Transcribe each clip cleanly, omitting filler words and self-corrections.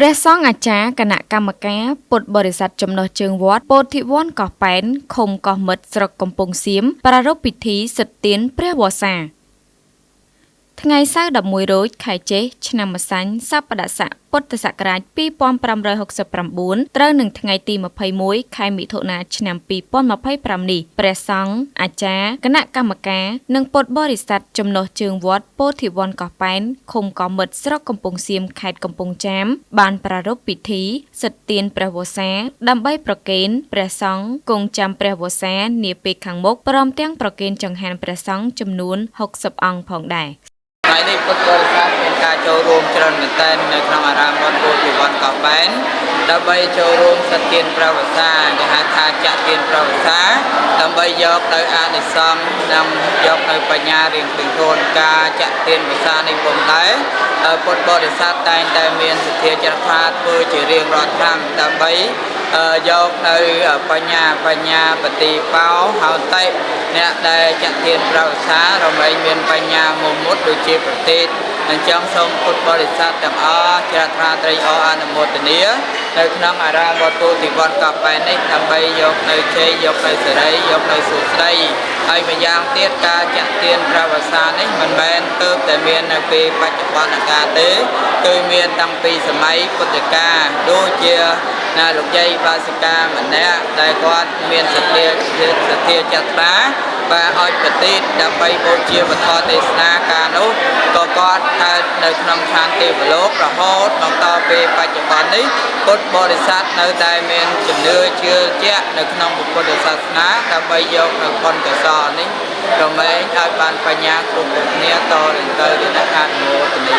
ព្រះសង្ឃអាចារ្យគណៈកម្មការពុទ្ធបរិស័ទចំណុះជើងវត្តពោធិវ័នកោះប៉ែនឃុំកោះមិត្តស្រុកកំពង់សៀមប្រារព្ធពិធីសិទ្ធទានព្រះវស្សាថ្ងៃសៅរ៍11រោចខែចេសឆ្នាំម្សាញ់សប្បុរស័កពុទ្ធសករាជ2569ត្រូវនឹងថ្ងៃទី21ខែមិថុនាឆ្នាំ2025នេះព្រះសង្ឃអាចារ្យគណៈកម្មការនិងពុទ្ធបរិស័ទចំណុះជើងវត្តពោធិវ័នកោះប៉ែនឃុំកោះមិត្តស្រុកកំពង់សៀមខេត្តកំពង់ចាមបានប្រារព្ធពិធីសិទ្ធទានព្រះវស្សាដើម្បីប្រគេនព្រះសង្ឃគង់ចាំព្រះវស្សានាពេលខាងមុខព្រមទាំងប្រគេនចង្ហាន់ព្រះសង្ឃចំនួន60អង្គផងដែរថ្ងៃនេះពុទ្ធបរិស័ទមានការចូលរួមច្រើនមែនទែននៅក្នុងអារាមវត្តពោធិវ័នកោះប៉ែនដើម្បីចូលរួមសិទ្ធទានព្រះវស្សាគេហៅថាចាក់ទានព្រះវស្សាដើម្បីយកនៅអានិសង្ឃនិងយកនៅបញ្ញារៀងពីខ្លួនការចាក់ទានវស្សានេះផងដែរពុទ្ធបរិស័ទតែងតែមានសទ្ធាជ្រះថ្លាធ្វើជារៀងរាល់ឆ្នាំដើម្បីយកនៅបញ្ញាបតិបោហោតិអ្នកដែលចាក់ទានព្រះវស្សារមែងមានបញ្ញាមុតដូចជាប្រទេសអញ្ចឹងសូមពុទ្ធបរិស័ទទាំងអស់ជ្រះថ្លាត្រេកអរអនុមោទនានៅក្នុងអារាមវត្តពោធិវ័នកោះប៉ែននេះដើម្បីយកនៅជ័យយកនៅសេរីយកនៅសុខស្ដីហើយម្យ៉ាងទៀតការចាក់ទានព្រះវស្សានេះមិនមែនទើបតែមាននៅពេលបច្ចុប្បន្នកាលទេគឺមានតាំងពីសម័យពុទ្ធកាលដូចជាលោកយាយបាសិកាម្នាក់ដែលគាត់មានសទ្ធាជ្រះថ្លាបាទឲ្យប្រតិទដើម្បីបូជាវត្ថុទេសនាការនោះក៏គាត់កើតនៅក្នុងឋានទេវលោករហូតមកដល់ពេលបច្ចុប្បន្ននេះពុទ្ធបរិស័ទនៅតែមានជំនឿជឿជាក់នៅក្នុងពុទ្ធសាសនាដើម្បីយកនៅបុណ្យកុសលនេះរមែងឲ្យបានបញ្ញាគ្រប់គ្នាតទៅដល់អនុមោទនា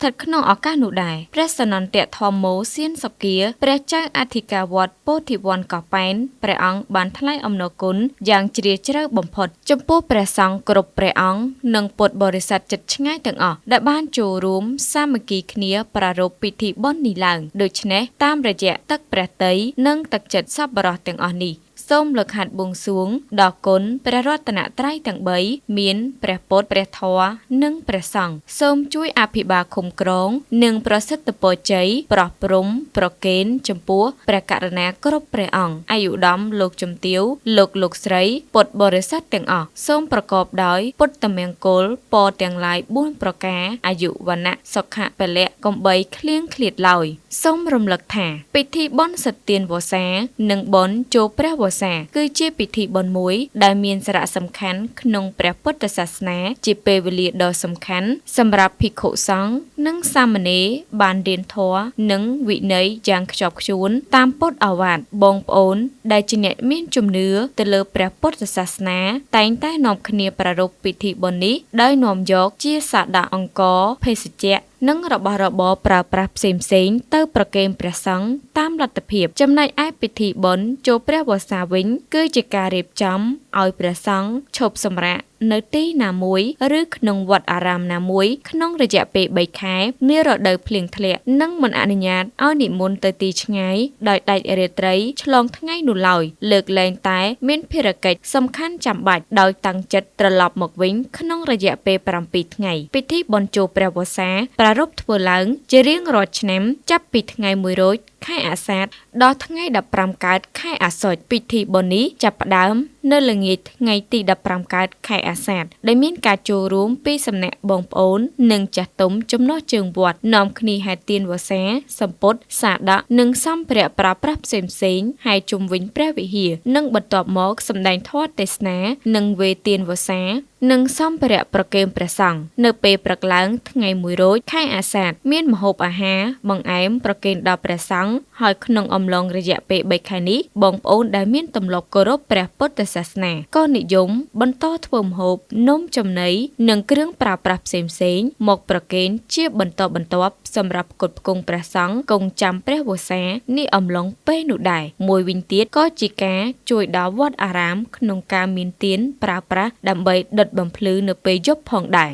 ស្ថិតក្នុងឱកាសនោះដែរព្រះសនន្តធម្មោសៀនសុគាព្រះចៅអធិការវត្តពោធិវ័នកោះប៉ែនព្រះអង្គបានថ្លែងអំណរគុណយ៉ាងជ្រាលជ្រៅបំផុតចំពោះព្រះសង្ឃគ្រប់ព្រះអង្គនិងពុទ្ធបរិស័ទជិតឆ្ងាយទាំងអស់ដែលបានចូលរួមសាមគ្គីគ្នាប្រារព្ធពិធីបុណ្យនេះឡើងដូច្នេះតាមរយៈទឹកព្រះទ័យនិងទឹកចិត្តសប្បុរសទាំងអស់នេះសូមលក្ខបួងសួងដល់គុណព្រះរតនត្រ័យទាំង3មានព្រះពុទ្ធព្រះធម៌និងព្រះសង្ឃសូមជួយអភិបាលคุ้មគ្រងនិងប្រសិទ្ធពរជ័យប្រោះព្រំប្រគេនចំពោះព្រះករុណាគ្រប់ព្រះអង្គអាយុឧត្តមលោកជំទាវលោកស្រីពុទ្ធបរិស័ទទាំងអស់សូមប្រកបដោយពុទ្ធមង្គលពរទាំងឡាយ4ប្រការអាយុវណ្ណៈសុខៈពលៈកំបីឃ្លៀងឃ្លាតឡើយសូមរំលឹកថាពិធីបុណ្យសិទ្ធទានវស្សានិងបុណ្យចូលព្រះវស្សាគឺជាពិធីបុណ្យមួយដែលមានសារៈសំខាន់ក្នុងព្រះពុទ្ធសាសនាជាពេលវេលាដ៏សំខាន់សម្រាប់ភិក្ខុសង្ឃនិងសាមណេរបានរៀនធម៌និងវិន័យយ៉ាងខ្ជាប់ខ្ជួនតាមពុទ្ធឱវាទបងប្អូនដែលជាអ្នកមានជំនឿទៅលើព្រះពុទ្ធសាសនាតែងតែនាំគ្នាប្រារព្ធពិធីបុណ្យនេះដោយនាំយកជាសាដអង្ករភេសជ្ជៈនិងរបស់របរប្រើប្រាស់ផ្សេងៗទៅប្រគេនព្រះសង្ឃតាមលទ្ធភាពចំណែកឯពិធីបុណ្យចូលព្រះវស្សាវិញគឺជាការរៀបចំឲ្យព្រះសង្ឃឈប់សម្រាកនៅទីណាមួយឬក្នុងវត្តអារាមណាមួយក្នុងរយៈពេល3ខែនារដូវភ្លៀងធ្លាក់និងមិនអនុញ្ញាតឲ្យនិមន្តទៅទីឆ្ងាយដោយដាច់រាត្រីឆ្លងថ្ងៃនោះឡើយលើកលែងតែមានភារកិច្ចសំខាន់ចាំបាច់ដោយតាំងចិត្តត្រឡប់មកវិញក្នុងរយៈពេល7ថ្ងៃពិធីបុណ្យចូលព្រះវស្សាប្រារព្ធធ្វើឡើងជារៀងរាល់ឆ្នាំចាប់ពីថ្ងៃ1រោចខែអាសាឍដល់ថ្ងៃ15កើតខែអាសត់ពិធីបុណ្យនេះចាប់ផ្ដើមនៅល្ងាចថ្ងៃទី15កើតខែអាសាឍដែលមានការចូលរួមពីសំណាក់បងប្អូននិងចាស់ទុំចំណុះជើងវត្តនាំគ្នាហែទានវស្សាសំពត់សាដកនិងសម្ភារៈប្រើប្រាស់ផ្សេងៗហើយជុំវិញព្រះវិហារនិងបន្ទាប់មកសម្ដែងធម៌ទេសនានិងវេទានវស្សានិងសម្ភារៈប្រគេនព្រះសង្ឃនៅពេលព្រឹកឡើងថ្ងៃ1រោចខែអាសាឍមានម្ហូបអាហារបង្អែមប្រគេនដល់ព្រះសង្ឃហើយក្នុងអំឡុងរយៈពេល3ខែនេះបងប្អូនដែលមានទម្លាប់គោរពព្រះពុទ្ធសាសនាក៏និយមបន្តធ្វើម្ហូបនំចំណីនិងគ្រឿងប្រើប្រាស់ផ្សេងៗមកប្រគេនជាបន្តបន្ទាប់សម្រាប់ផ្គត់ផ្គង់ព្រះសង្ឃគង់ចាំព្រះវស្សានេះអំឡុងពេលនោះដែរមួយវិញទៀតក៏ជាការជួយដល់វត្តអារាមក្នុងការមានទានប្រើប្រាស់ដើម្បីដុតបំភ្លឺនៅពេលយប់ផងដែរ